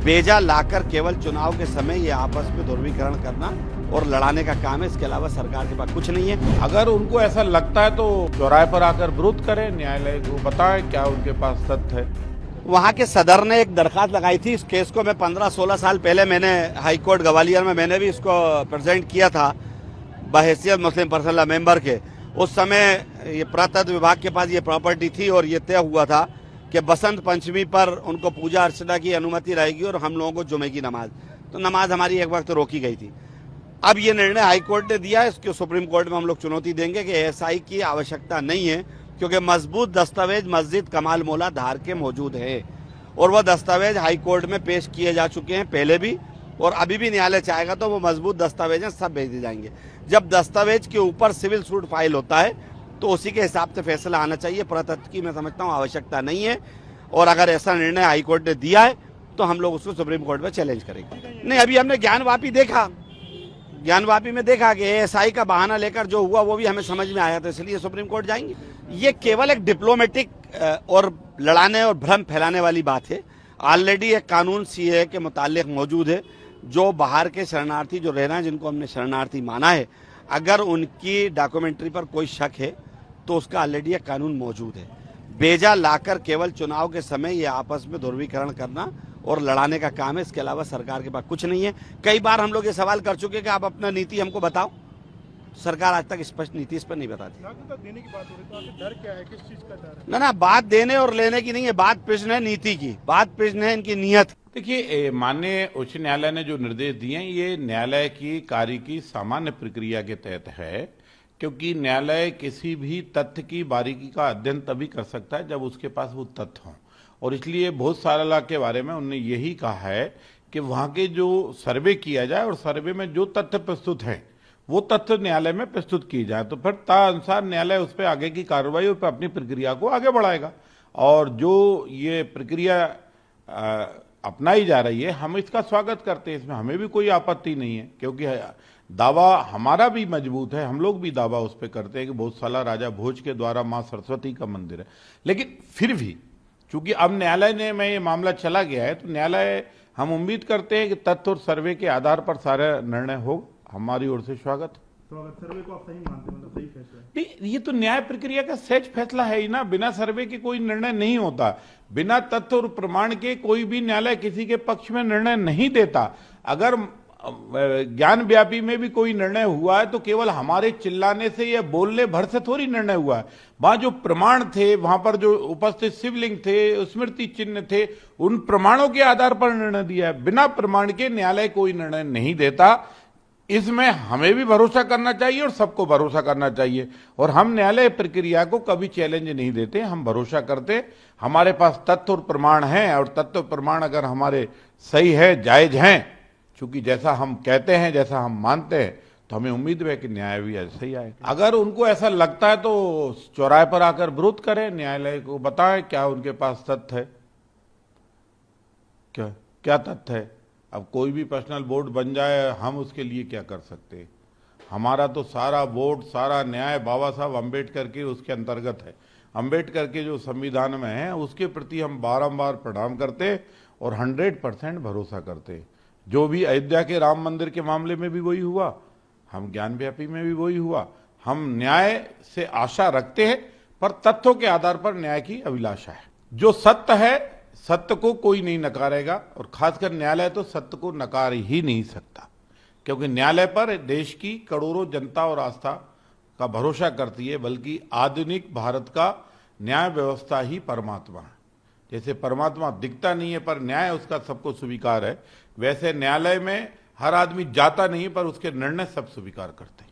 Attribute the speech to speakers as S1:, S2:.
S1: बेजा लाकर केवल चुनाव के समय ये आपस में ध्रुवीकरण करना और लड़ाने का काम है। इसके अलावा सरकार के पास कुछ नहीं है।
S2: अगर उनको ऐसा लगता है तो चौराहे पर आकर विरोध करें, न्यायालय को बताएं क्या उनके पास तथ्य है।
S1: वहाँ के सदर ने एक दरखास्त लगाई थी। इस केस को मैं 15-16 साल पहले मैंने हाईकोर्ट ग्वालियर में मैंने भी इसको प्रेजेंट किया था बहैसियत मुस्लिम पर्सनल लॉ मेंबर के। उस समय ये पुरातत्व विभाग के पास ये प्रॉपर्टी थी और ये तय हुआ था कि बसंत पंचमी पर उनको पूजा अर्चना की अनुमति रहेगी और हम लोगों को जुमे की नमाज, तो नमाज हमारी एक वक्त रोकी गई थी। अब ये निर्णय हाईकोर्ट ने दिया है, इसके सुप्रीम कोर्ट में हम लोग चुनौती देंगे कि एएसआई की आवश्यकता नहीं है, क्योंकि मजबूत दस्तावेज मस्जिद कमाल मौला धार के मौजूद है और वह दस्तावेज हाईकोर्ट में पेश किए जा चुके हैं पहले भी, और अभी भी न्यायालय चाहेगा तो वो मजबूत दस्तावेज सब भेज दिए जाएंगे। जब दस्तावेज के ऊपर सिविल सूट फाइल होता है तो उसी के हिसाब से फैसला आना चाहिए। पुरातत्व की मैं समझता हूँ आवश्यकता नहीं है, और अगर ऐसा निर्णय हाईकोर्ट ने दिया है तो हम लोग उसको सुप्रीम कोर्ट में चैलेंज करेंगे। नहीं, अभी हमने ज्ञानवापी देखा, ज्ञानवापी में देखा कि एएसआई का बहाना लेकर जो हुआ वो भी हमें समझ में आया, तो इसलिए सुप्रीम कोर्ट जाएंगे। ये केवल एक डिप्लोमेटिक और लड़ाने और भ्रम फैलाने वाली बात है। ऑलरेडी एक कानून सीए के मुतालिक मौजूद है, जो बाहर के शरणार्थी जो रह रहे हैं, जिनको हमने शरणार्थी माना है, अगर उनकी डॉक्यूमेंट्री पर कोई शक है तो उसका ऑलरेडी एक कानून मौजूद है। बेजा लाकर केवल चुनाव के समय ये आपस में ध्रुवीकरण करना और लड़ाने का काम है। इसके अलावा सरकार के पास कुछ नहीं है। कई बार हम लोग ये सवाल कर चुके हैं कि आप अपना नीति हमको बताओ, सरकार आज तक स्पष्ट नीति इस पर नहीं बताती।
S3: देने की बात हो रही, तो आपसे डर क्या है, किस चीज का डर है?
S1: ना, बात देने और लेने की नहीं है, बात प्रश्न है नीति की, बात प्रश्न है इनकी नीयत।
S2: देखिए, माननीय उच्च न्यायालय ने जो निर्देश दिए हैं ये न्यायालय की कार्य की सामान्य प्रक्रिया के तहत है, क्योंकि न्यायालय किसी भी तथ्य की बारीकी का अध्ययन तभी कर सकता है जब उसके पास वो तथ्य हों, और इसलिए बहुत सारा लाख के बारे में उन्होंने यही कहा है कि वहां के जो सर्वे किया जाए और सर्वे में जो तथ्य प्रस्तुत हैं वो तथ्य न्यायालय में प्रस्तुत किए जाए, तो फिर तदनुसार न्यायालय उस पर आगे की कार्रवाई और अपनी प्रक्रिया को आगे बढ़ाएगा। और जो ये प्रक्रिया अपनाई जा रही है, हम इसका स्वागत करते हैं, इसमें हमें भी कोई आपत्ति नहीं है, क्योंकि दावा हमारा भी मजबूत है। हम लोग भी दावा उस पर करते हैं कि बहुत साला राजा भोज के द्वारा मां सरस्वती का मंदिर है। लेकिन फिर भी चूंकि अब न्यायालय ने में ये मामला चला गया है, तो न्यायालय, हम उम्मीद करते हैं कि तथ्य और सर्वे के आधार पर सारा निर्णय हो। हमारी ओर से स्वागत।
S3: तो अगर सर्वे को आप सही मानते हैं, मतलब सही फैसला है?
S2: नहीं, ये तो न्याय प्रक्रिया का सहज फैसला है ही ना। बिना सर्वे के कोई निर्णय नहीं होता, बिना तथ्य और प्रमाण के कोई भी न्यायालय किसी के पक्ष में निर्णय नहीं देता। अगर ज्ञान व्यापी में भी कोई निर्णय हुआ है तो केवल हमारे चिल्लाने से या बोलने भर से थोड़ी निर्णय हुआ है। वहां जो प्रमाण थे, वहां पर जो उपस्थित शिवलिंग थे, स्मृति चिन्ह थे, उन प्रमाणों के आधार पर निर्णय दिया है। बिना प्रमाण के न्यायालय कोई निर्णय नहीं देता। इसमें हमें भी भरोसा करना चाहिए और सबको भरोसा करना चाहिए, और हम न्यायालय प्रक्रिया को कभी चैलेंज नहीं देते, हम भरोसा करते। हमारे पास तथ्य और प्रमाण हैं, और तथ्य और प्रमाण अगर हमारे सही है, जायज हैं, क्योंकि जैसा हम कहते हैं, जैसा हम मानते हैं, तो हमें उम्मीद है कि न्याय भी ऐसा ही आएगा। अगर उनको ऐसा लगता है तो चौराहे पर आकर विरोध करें, न्यायालय को बताएं क्या उनके पास तथ्य है, क्या तथ्य है। अब कोई भी पर्सनल बोर्ड बन जाए, हम उसके लिए क्या कर सकते हैं। हमारा तो सारा बोर्ड, सारा न्याय बाबा साहब अम्बेडकर के उसके अंतर्गत है। अम्बेडकर के जो संविधान में है उसके प्रति हम बारंबार प्रणाम करते और 100% भरोसा करते। जो भी अयोध्या के राम मंदिर के मामले में भी वही हुआ, हम ज्ञानव्यापी में भी वही हुआ। हम न्याय से आशा रखते हैं, पर तथ्यों के आधार पर न्याय की अभिलाषा है। जो सत्य है, सत्य को कोई नहीं नकारेगा, और खासकर न्यायालय तो सत्य को नकार ही नहीं सकता, क्योंकि न्यायालय पर देश की करोड़ों जनता और आस्था का भरोसा करती है। बल्कि आधुनिक भारत का न्याय व्यवस्था ही परमात्मा है। जैसे परमात्मा दिखता नहीं है पर न्याय उसका सबको स्वीकार है, वैसे न्यायालय में हर आदमी जाता नहीं पर उसके निर्णय सब स्वीकार करते हैं।